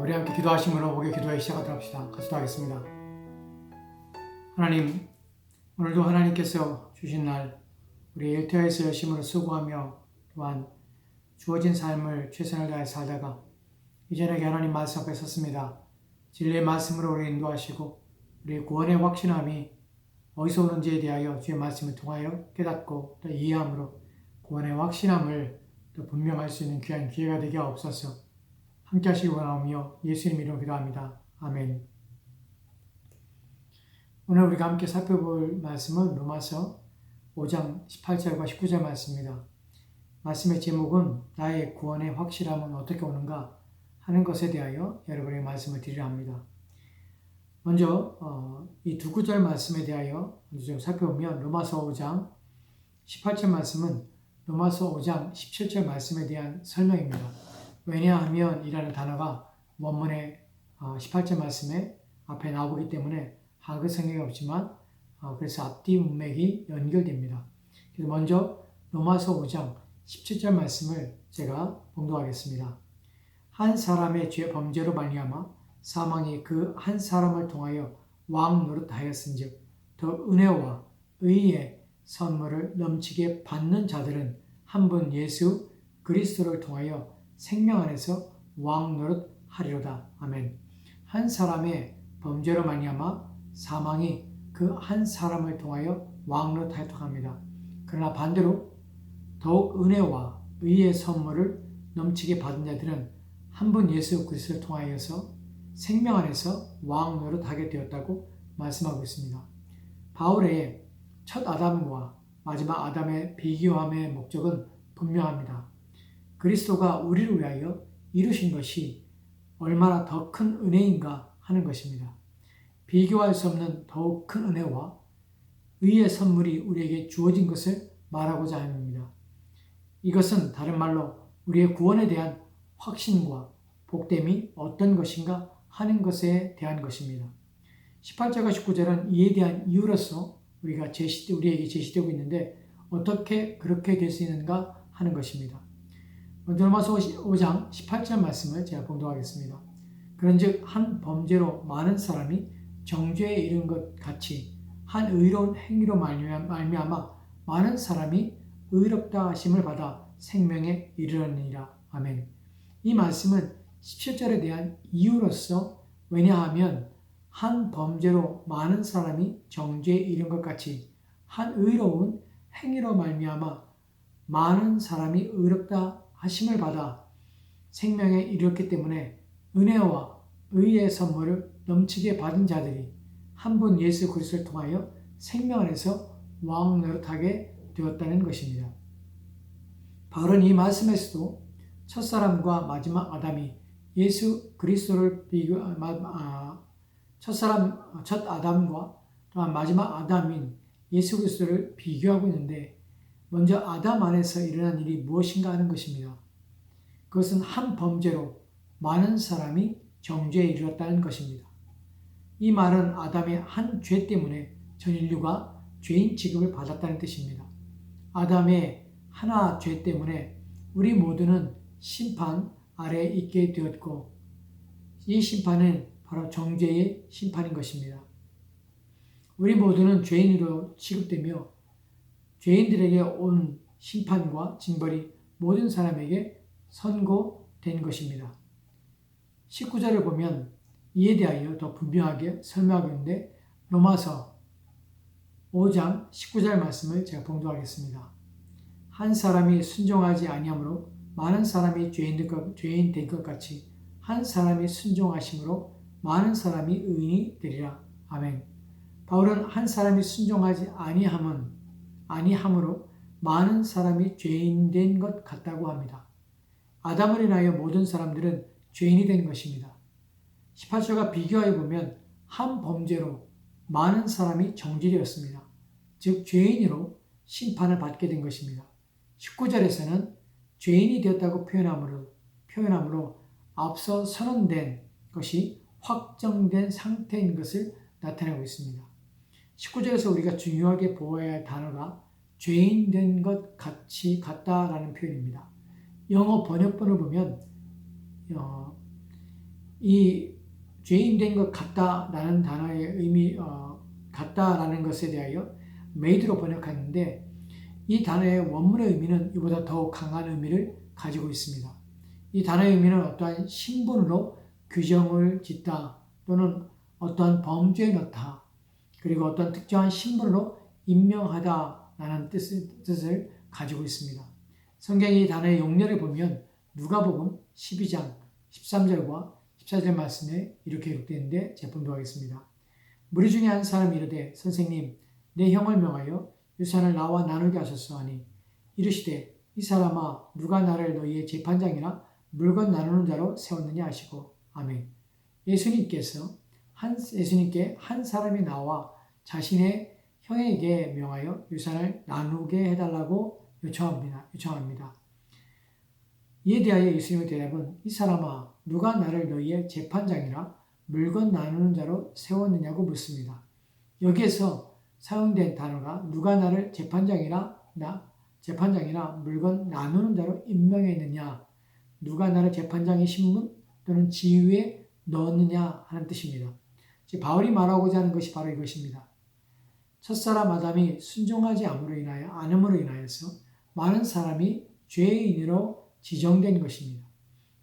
우리 함께 기도하심으로 목요 기도회 시작하도록 합시다. 같이 기도하겠습니다. 하나님, 오늘도 하나님께서 주신 날 우리 일터에서 열심으로 수고하며 또한 주어진 삶을 최선을 다해 살다가 이전에 하나님 말씀 앞에 섰습니다. 진리의 말씀으로 우리 인도하시고 우리 구원의 확신함이 어디서 오는지에 대하여 주의 말씀을 통하여 깨닫고 또 이해함으로 구원의 확신함을 또 분명할 수 있는 귀한 기회가 되게 하옵소서. 함께 하시기 원하오며 예수님 이름으로 기도합니다. 아멘. 오늘 우리가 함께 살펴볼 말씀은 로마서 5장 18절과 19절 말씀입니다. 말씀의 제목은 나의 구원의 확실함은 어떻게 오는가 하는 것에 대하여 여러분에게 말씀을 드리려 합니다. 먼저 이 두 구절 말씀에 대하여 좀 살펴보면 로마서 5장 18절 말씀은 로마서 5장 17절 말씀에 대한 설명입니다. 왜냐하면 이라는 단어가 원문의 18절 말씀에 앞에 나오기 때문에 한글 성경이 없지만 그래서 앞뒤 문맥이 연결됩니다. 그래서 먼저 로마서 5장 17절 말씀을 제가 봉독하겠습니다. 한 사람의 죄 범죄로 말미암아 사망이 그 한 사람을 통하여 왕 노릇하였은즉 더 은혜와 의의 선물을 넘치게 받는 자들은 한 분 예수 그리스도를 통하여 생명 안에서 왕 노릇하리로다. 아멘. 한 사람의 범죄로 말미암아 사망이 그 한 사람을 통하여 왕 노릇하였다고 합니다. 그러나 반대로 더욱 은혜와 의의 선물을 넘치게 받은 자들은 한 분 예수 그리스도를 통하여서 생명 안에서 왕 노릇하게 되었다고 말씀하고 있습니다. 바울의 첫 아담과 마지막 아담의 비교함의 목적은 분명합니다. 그리스도가 우리를 위하여 이루신 것이 얼마나 더 큰 은혜인가 하는 것입니다. 비교할 수 없는 더욱 큰 은혜와 의의 선물이 우리에게 주어진 것을 말하고자 합니다. 이것은 다른 말로 우리의 구원에 대한 확신과 복됨이 어떤 것인가 하는 것에 대한 것입니다. 18절과 19절은 이에 대한 이유로서 우리에게 제시되고 있는데 어떻게 그렇게 될 수 있는가 하는 것입니다. 먼저 로마서 5장 18절 말씀을 제가 봉독하겠습니다. 그런즉 한 범죄로 많은 사람이 정죄에 이른 것 같이 한 의로운 행위로 말미암아 많은 사람이 의롭다 하심을 받아 생명에 이르느니라. 아멘. 이 말씀은 17절에 대한 이유로서 왜냐하면 한 범죄로 많은 사람이 정죄에 이른 것 같이 한 의로운 행위로 말미암아 많은 사람이 의롭다 하심을 받아 생명에 이르렀기 때문에 은혜와 의의 선물을 넘치게 받은 자들이 한 분 예수 그리스도를 통하여 생명 안에서 왕 노릇하게 되었다는 것입니다. 바울은 이 말씀에서도 첫사람과 마지막 아담이 예수 그리스도를 첫 아담과 또한 마지막 아담인 예수 그리스도를 비교하고 있는데 먼저 아담 안에서 일어난 일이 무엇인가 하는 것입니다. 그것은 한 범죄로 많은 사람이 정죄에 이르렀다는 것입니다. 이 말은 아담의 한 죄 때문에 전 인류가 죄인 취급을 받았다는 뜻입니다. 아담의 하나 죄 때문에 우리 모두는 심판 아래에 있게 되었고 이 심판은 바로 정죄의 심판인 것입니다. 우리 모두는 죄인으로 취급되며 죄인들에게 온 심판과 징벌이 모든 사람에게 선고된 것입니다. 19절을 보면 이에 대하여 더 분명하게 설명하고 있는데 로마서 5장 19절 말씀을 제가 봉독하겠습니다. 한 사람이 순종하지 아니하므로 많은 사람이 죄인 된 것 같이 한 사람이 순종하심으로 많은 사람이 의인이 되리라. 아멘. 바울은 한 사람이 순종하지 아니함으로 많은 사람이 죄인 된 것 같다고 합니다. 아담을 인하여 모든 사람들은 죄인이 된 것입니다. 18절과 비교하여 보면 한 범죄로 많은 사람이 정죄되었습니다. 즉 죄인으로 심판을 받게 된 것입니다. 19절에서는 죄인이 되었다고 표현함으로 앞서 선언된 것이 확정된 상태인 것을 나타내고 있습니다. 19절에서 우리가 중요하게 보아야 할 단어가 죄인 된 것 같다라는 표현입니다. 영어 번역본을 보면 이 죄인 된 것 같다라는 단어의 의미, 같다라는 것에 대하여 made로 번역하는데 이 단어의 원문의 의미는 이보다 더욱 강한 의미를 가지고 있습니다. 이 단어의 의미는 어떠한 신분으로 규정을 짓다 또는 어떠한 범죄에 넣다 그리고 어떤 특정한 신분으로 임명하다라는 뜻을 가지고 있습니다. 성경의 이 단어의 용례를 보면 누가복음 12장 13절과 14절 말씀에 이렇게 기록되는데 제가 분도하겠습니다. 무리 중에 한 사람이 이르되 선생님 내 형을 명하여 유산을 나와 나누게 하소서 하니 이르시되 이 사람아 누가 나를 너희의 재판장이나 물건 나누는 자로 세웠느냐 하시고 아멘. 예수님께 한 사람이 나와 자신의 형에게 명하여 유산을 나누게 해달라고 요청합니다. 이에 대하여 예수님의 대답은 이 사람아 누가 나를 너희의 재판장이나 물건 나누는 자로 세웠느냐고 묻습니다. 여기에서 사용된 단어가 누가 나를 재판장이나 물건 나누는 자로 임명했느냐, 누가 나를 재판장의 신분 또는 지위에 넣었느냐 하는 뜻입니다. 바울이 말하고자 하는 것이 바로 이것입니다. 첫사람 아담이 순종하지 않음으로 인하여서 많은 사람이 죄인으로 지정된 것입니다.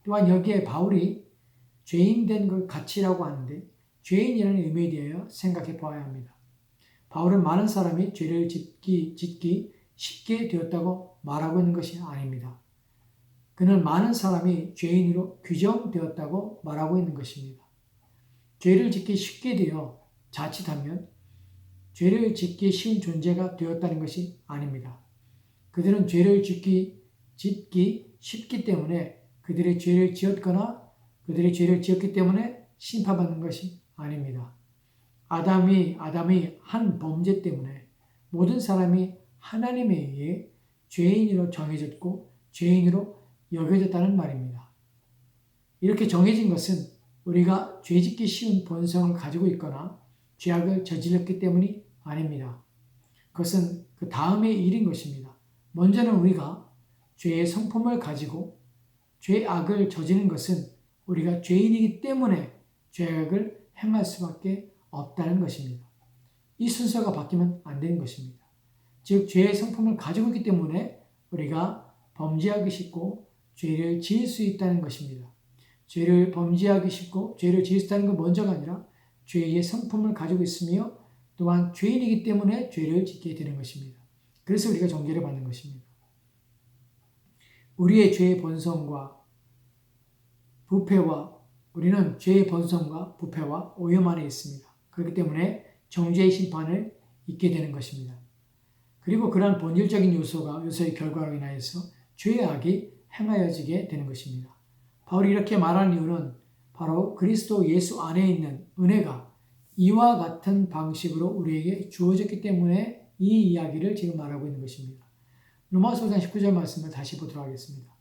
또한 여기에 바울이 죄인 된 것 같이라고 하는데 죄인이라는 의미에 대하여 생각해 보아야 합니다. 바울은 많은 사람이 죄를 짓기 쉽게 되었다고 말하고 있는 것이 아닙니다. 그는 많은 사람이 죄인으로 규정되었다고 말하고 있는 것입니다. 죄를 짓기 쉽게 되어 자칫하면 죄를 짓기 쉬운 존재가 되었다는 것이 아닙니다. 그들은 죄를 짓기 쉽기 때문에 그들의 죄를 지었기 때문에 심판받는 것이 아닙니다. 아담이 한 범죄 때문에 모든 사람이 하나님에 의해 죄인으로 정해졌고 죄인으로 여겨졌다는 말입니다. 이렇게 정해진 것은 우리가 죄짓기 쉬운 본성을 가지고 있거나 죄악을 저질렀기 때문이 아닙니다. 그것은 그 다음의 일인 것입니다. 먼저는 우리가 죄의 성품을 가지고 죄악을 저지른 것은 우리가 죄인이기 때문에 죄악을 행할 수밖에 없다는 것입니다. 이 순서가 바뀌면 안 되는 것입니다. 즉 죄의 성품을 가지고 있기 때문에 우리가 범죄하기 쉽고 죄를 지을 수 있다는 것입니다. 죄를 범죄하기 쉽고 죄를 지을 수 있다는 건 먼저가 아니라 죄의 성품을 가지고 있으며 또한 죄인이기 때문에 죄를 짓게 되는 것입니다. 그래서 우리가 정죄를 받는 것입니다. 우리의 죄의 본성과 우리는 죄의 본성과 부패와 오염 안에 있습니다. 그렇기 때문에 정죄의 심판을 잊게 되는 것입니다. 그리고 그러한 본질적인 요소의 결과로 인하여서 죄의 악이 행하여지게 되는 것입니다. 바울이 이렇게 말하는 이유는 바로 그리스도 예수 안에 있는 은혜가 이와 같은 방식으로 우리에게 주어졌기 때문에 이 이야기를 지금 말하고 있는 것입니다. 로마서 5장 19절 말씀을 다시 보도록 하겠습니다.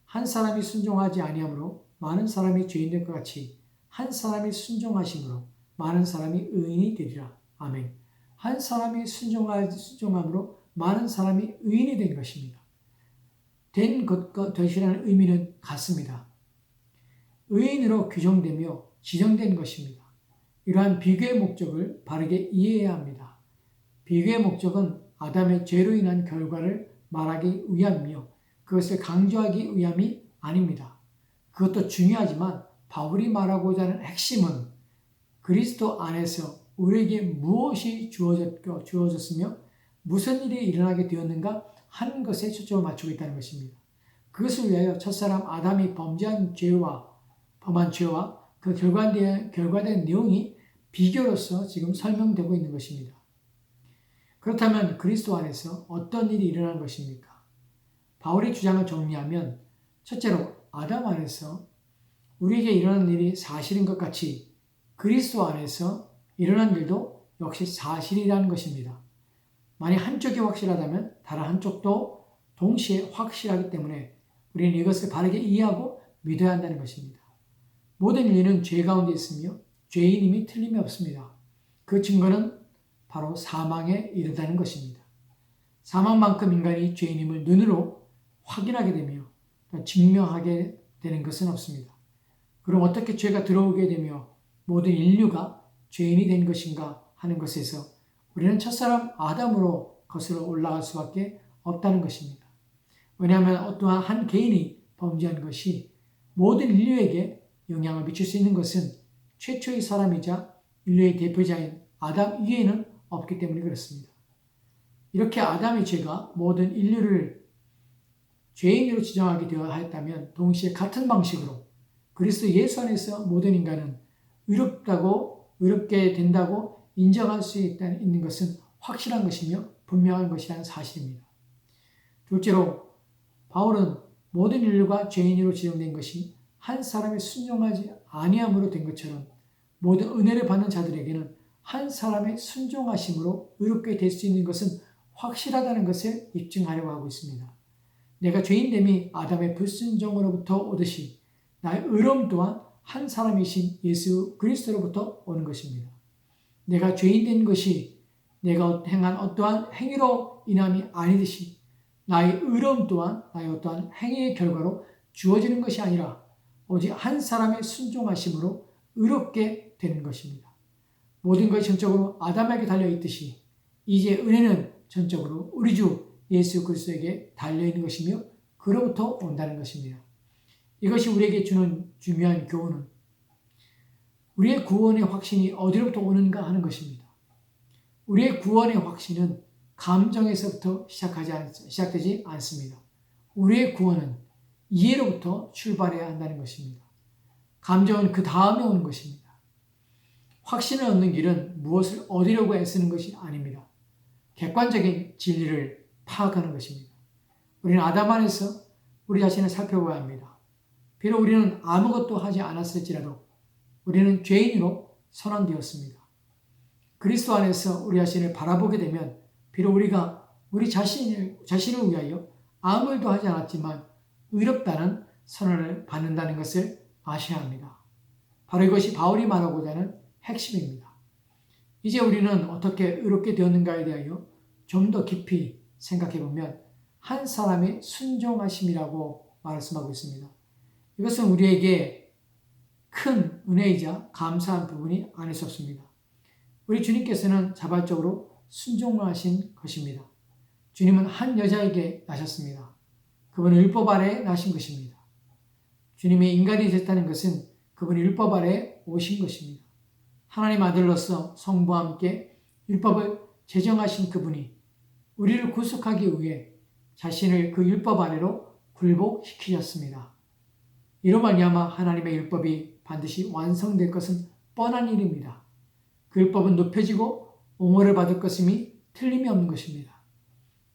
한 사람이 순종하지 아니하므로 많은 사람이 죄인될 것 같이 한 사람이 순종하심으로 많은 사람이 의인이 되리라. 아멘. 한 사람이 순종함으로 많은 사람이 의인이 된 것입니다. 된 것과 되시라는 의미는 같습니다. 의인으로 규정되며 지정된 것입니다. 이러한 비교의 목적을 바르게 이해해야 합니다. 비교의 목적은 아담의 죄로 인한 결과를 말하기 위함이며 그것을 강조하기 위함이 아닙니다. 그것도 중요하지만 바울이 말하고자 하는 핵심은 그리스도 안에서 우리에게 무엇이 주어졌으며 무슨 일이 일어나게 되었는가 하는 것에 초점을 맞추고 있다는 것입니다. 그것을 위하여 첫사람 아담이 범한 죄와 그 결과된 내용이 비교로서 지금 설명되고 있는 것입니다. 그렇다면 그리스도 안에서 어떤 일이 일어난 것입니까? 바울의 주장을 정리하면 첫째로 아담 안에서 우리에게 일어난 일이 사실인 것 같이 그리스도 안에서 일어난 일도 역시 사실이라는 것입니다. 만약 한쪽이 확실하다면 다른 한쪽도 동시에 확실하기 때문에 우리는 이것을 바르게 이해하고 믿어야 한다는 것입니다. 모든 인류는 죄 가운데 있으며 죄인임이 틀림이 없습니다. 그 증거는 바로 사망에 이르다는 것입니다. 사망만큼 인간이 죄인임을 눈으로 확인하게 되며 증명하게 되는 것은 없습니다. 그럼 어떻게 죄가 들어오게 되며 모든 인류가 죄인이 된 것인가 하는 것에서 우리는 첫사람 아담으로 거슬러 올라갈 수밖에 없다는 것입니다. 왜냐하면 어떠한 한 개인이 범죄한 것이 모든 인류에게 영향을 미칠 수 있는 것은 최초의 사람이자 인류의 대표자인 아담 이외에는 없기 때문에 그렇습니다. 이렇게 아담의 죄가 모든 인류를 죄인으로 지정하게 되어 하였다면 동시에 같은 방식으로 그리스도 예수 안에서 모든 인간은 의롭게 된다고 인정할 수 있는 것은 확실한 것이며 분명한 것이라는 사실입니다. 둘째로 바울은 모든 인류가 죄인으로 지정된 것이 한 사람이 순종하지 아니함으로 된 것처럼 모든 은혜를 받는 자들에게는 한 사람의 순종하심으로 의롭게 될 수 있는 것은 확실하다는 것을 입증하려고 하고 있습니다. 내가 죄인됨이 아담의 불순종으로부터 오듯이 나의 의로움 또한 한 사람이신 예수 그리스도로부터 오는 것입니다. 내가 죄인된 것이 내가 행한 어떠한 행위로 인함이 아니듯이 나의 의로움 또한 나의 어떠한 행위의 결과로 주어지는 것이 아니라 오직 한 사람의 순종하심으로 의롭게 되는 것입니다. 모든 것이 전적으로 아담에게 달려있듯이 이제 은혜는 전적으로 우리 주 예수 그리스도에게 달려있는 것이며 그로부터 온다는 것입니다. 이것이 우리에게 주는 중요한 교훈은 우리의 구원의 확신이 어디로부터 오는가 하는 것입니다. 우리의 구원의 확신은 감정에서부터 시작되지 않습니다. 우리의 구원은 이해로부터 출발해야 한다는 것입니다. 감정은 그 다음에 오는 것입니다. 확신을 얻는 길은 무엇을 얻으려고 애쓰는 것이 아닙니다. 객관적인 진리를 파악하는 것입니다. 우리는 아담 안에서 우리 자신을 살펴봐야 합니다. 비록 우리는 아무것도 하지 않았을지라도 우리는 죄인으로 선언되었습니다. 그리스도 안에서 우리 자신을 바라보게 되면 비록 우리가 우리 자신을 위하여 아무 일도 하지 않았지만 의롭다는 선언을 받는다는 것을 아셔야 합니다. 바로 이것이 바울이 말하고자 하는 핵심입니다. 이제 우리는 어떻게 의롭게 되었는가에 대하여 좀 더 깊이 생각해 보면 한 사람의 순종하심이라고 말씀하고 있습니다. 이것은 우리에게 큰 은혜이자 감사한 부분이 아닐 수 없습니다. 우리 주님께서는 자발적으로 순종하신 것입니다. 주님은 한 여자에게 나셨습니다. 그분은 율법 아래에 나신 것입니다. 주님이 인간이 됐다는 것은 그분이 율법 아래에 오신 것입니다. 하나님 아들로서 성부와 함께 율법을 제정하신 그분이 우리를 구속하기 위해 자신을 그 율법 아래로 굴복시키셨습니다. 이로 말미암아 하나님의 율법이 반드시 완성될 것은 뻔한 일입니다. 그 율법은 높여지고 옹호를 받을 것임이 틀림이 없는 것입니다.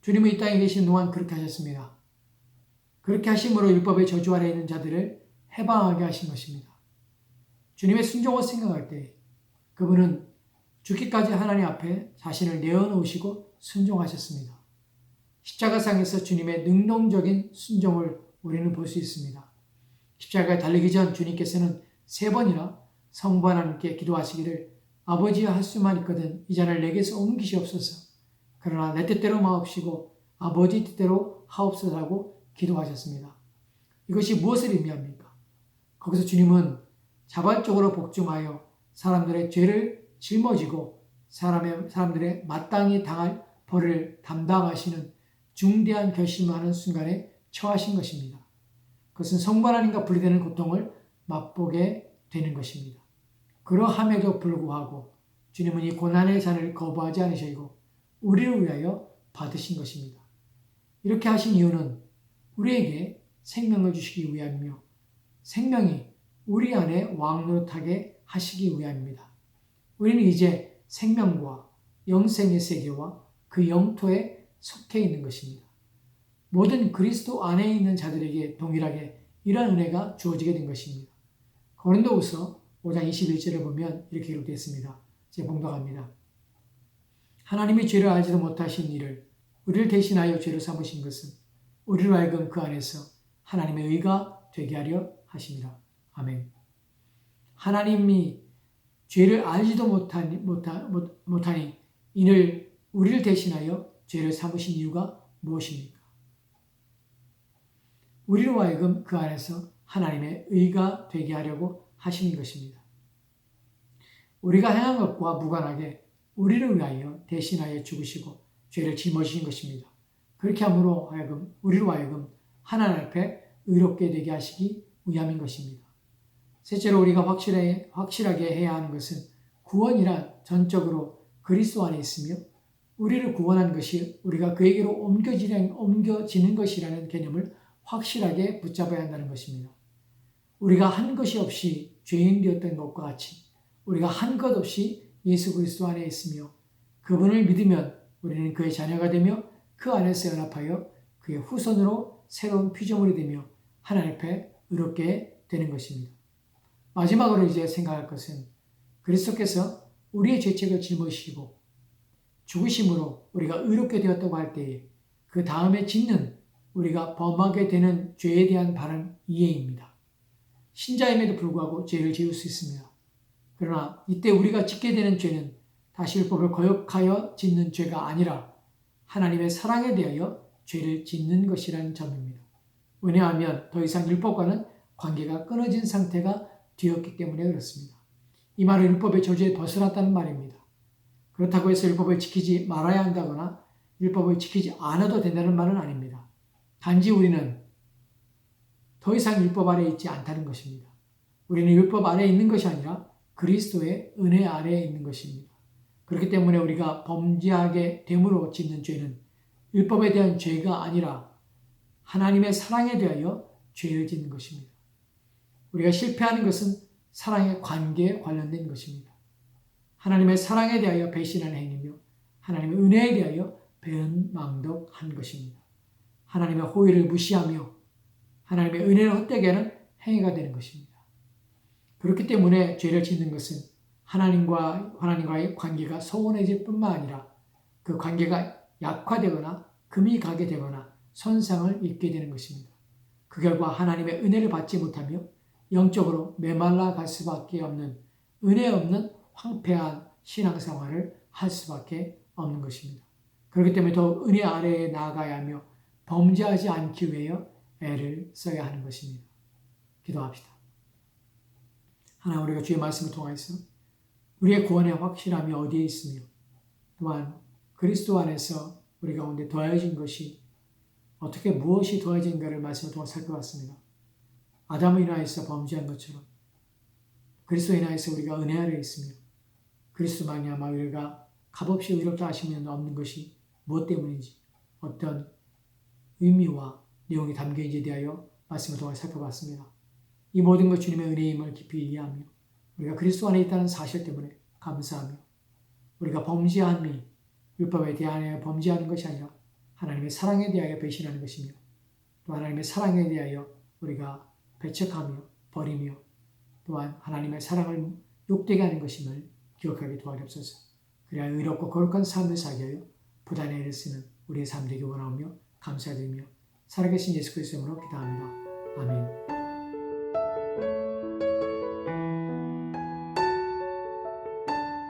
주님은 이 땅에 계신 동안 그렇게 하셨습니다. 그렇게 하심으로 율법의 저주 아래 있는 자들을 해방하게 하신 것입니다. 주님의 순종을 생각할 때 그분은 죽기까지 하나님 앞에 자신을 내어놓으시고 순종하셨습니다. 십자가상에서 주님의 능동적인 순종을 우리는 볼 수 있습니다. 십자가에 달리기 전 주님께서는 3번이나 성부 하나님께 기도하시기를 아버지여 할 수만 있거든 이 잔을 내게서 옮기시옵소서. 그러나 내 뜻대로 마옵시고 아버지 뜻대로 하옵소서라고 기도하셨습니다. 이것이 무엇을 의미합니까? 거기서 주님은 자발적으로 복종하여 사람들의 죄를 짊어지고 사람들의 마땅히 당할 벌을 담당하시는 중대한 결심을 하는 순간에 처하신 것입니다. 그것은 성부 하나님과 분리되는 고통을 맛보게 되는 것입니다. 그러함에도 불구하고 주님은 이 고난의 잔을 거부하지 않으시고 우리를 위하여 받으신 것입니다. 이렇게 하신 이유는 우리에게 생명을 주시기 위함이며 생명이 우리 안에 왕노릇하게 하시기 위함입니다. 우리는 이제 생명과 영생의 세계와 그 영토에 속해 있는 것입니다. 모든 그리스도 안에 있는 자들에게 동일하게 이러한 은혜가 주어지게 된 것입니다. 고린도후서 5장 21절을 보면 이렇게 기록되어 있습니다. 제가 봉독합니다. 하나님이 죄를 알지도 못하신 이를 우리를 대신하여 죄로 삼으신 것은 우리로 하여금 그 안에서 하나님의 의가 되게 하려 하심이라. 아멘. 하나님이 죄를 알지도 못하니 이를 우리를 대신하여 죄를 삼으신 이유가 무엇입니까? 우리로 하여금 그 안에서 하나님의 의가 되게 하려고 하시는 것입니다. 우리가 행한 것과 무관하게 우리를 위하여 대신하여 죽으시고 죄를 짊어지신 것입니다. 그렇게 함으로 하여금 우리로 하여금 하나님 앞에 의롭게 되게 하시기 위함인 것입니다. 셋째로 우리가 확실하게 해야 하는 것은 구원이란 전적으로 그리스도 안에 있으며 우리를 구원한 것이 우리가 그에게로 옮겨지는 것이라는 개념을 확실하게 붙잡아야 한다는 것입니다. 우리가 한 것이 없이 죄인 되었던 것과 같이 우리가 한 것 없이 예수 그리스도 안에 있으며 그분을 믿으면 우리는 그의 자녀가 되며 그 안에서 연합하여 그의 후손으로 새로운 피조물이 되며 하나님 앞에 의롭게 되는 것입니다. 마지막으로 이제 생각할 것은 그리스도께서 우리의 죄책을 짊어지시고 죽으심으로 우리가 의롭게 되었다고 할 때에 그 다음에 짓는 우리가 범하게 되는 죄에 대한 바른 이해입니다. 신자임에도 불구하고 죄를 지을 수 있습니다. 그러나 이때 우리가 짓게 되는 죄는 다시 율법을 거역하여 짓는 죄가 아니라 하나님의 사랑에 대하여 죄를 짓는 것이라는 점입니다. 왜냐하면 더 이상 율법과는 관계가 끊어진 상태가 되었기 때문에 그렇습니다. 이 말은 율법의 저주에 벗어났다는 말입니다. 그렇다고 해서 율법을 지키지 말아야 한다거나 율법을 지키지 않아도 된다는 말은 아닙니다. 단지 우리는 더 이상 율법 아래에 있지 않다는 것입니다. 우리는 율법 아래에 있는 것이 아니라 그리스도의 은혜 아래에 있는 것입니다. 그렇기 때문에 우리가 범죄하게 됨으로 짓는 죄는 율법에 대한 죄가 아니라 하나님의 사랑에 대하여 죄를 짓는 것입니다. 우리가 실패하는 것은 사랑의 관계에 관련된 것입니다. 하나님의 사랑에 대하여 배신하는 행위며 하나님의 은혜에 대하여 배은망덕한 것입니다. 하나님의 호의를 무시하며 하나님의 은혜를 헛되게 하는 행위가 되는 것입니다. 그렇기 때문에 죄를 짓는 것은 하나님과의 관계가 소원해질 뿐만 아니라 그 관계가 약화되거나 금이 가게 되거나 손상을 입게 되는 것입니다. 그 결과 하나님의 은혜를 받지 못하며 영적으로 메말라 갈 수밖에 없는 은혜 없는 황폐한 신앙생활을 할 수밖에 없는 것입니다. 그렇기 때문에 더 은혜 아래에 나아가야 하며 범죄하지 않기 위하여 애를 써야 하는 것입니다. 기도합시다. 하나님, 우리가 주의 말씀을 통해서 우리의 구원의 확실함이 어디에 있으며 또한 그리스도 안에서 우리 가운데 더해진 것이 어떻게 무엇이 더해진가를 말씀을 통해 살펴봤습니다. 아담을 인하여서 범죄한 것처럼 그리스도에 인하여서 우리가 은혜 아래에 있으며 그리스도 말미암아 우리가 값없이 의롭다 하시면 없는 것이 무엇 때문인지 어떤 의미와 내용이 담겨있는지에 대하여 말씀을 통해 살펴봤습니다. 이 모든 것 주님의 은혜임을 깊이 이해하며 우리가 그리스도 안에 있다는 사실 때문에 감사하며 우리가 범죄함이 율법에 대하여 범죄하는 것이 아니라 하나님의 사랑에 대하여 배신하는 것이며 또 하나님의 사랑에 대하여 우리가 배척하며 버리며 또한 하나님의 사랑을 욕되게 하는 것임을 기억하게 도와주옵소서. 그래야 의롭고 거룩한 삶을 살게 하여 부단히 애를 쓰는 우리의 삶 되기 원하오며 감사드리며 살아계신 예수 그리스도로 기도합니다. 아멘.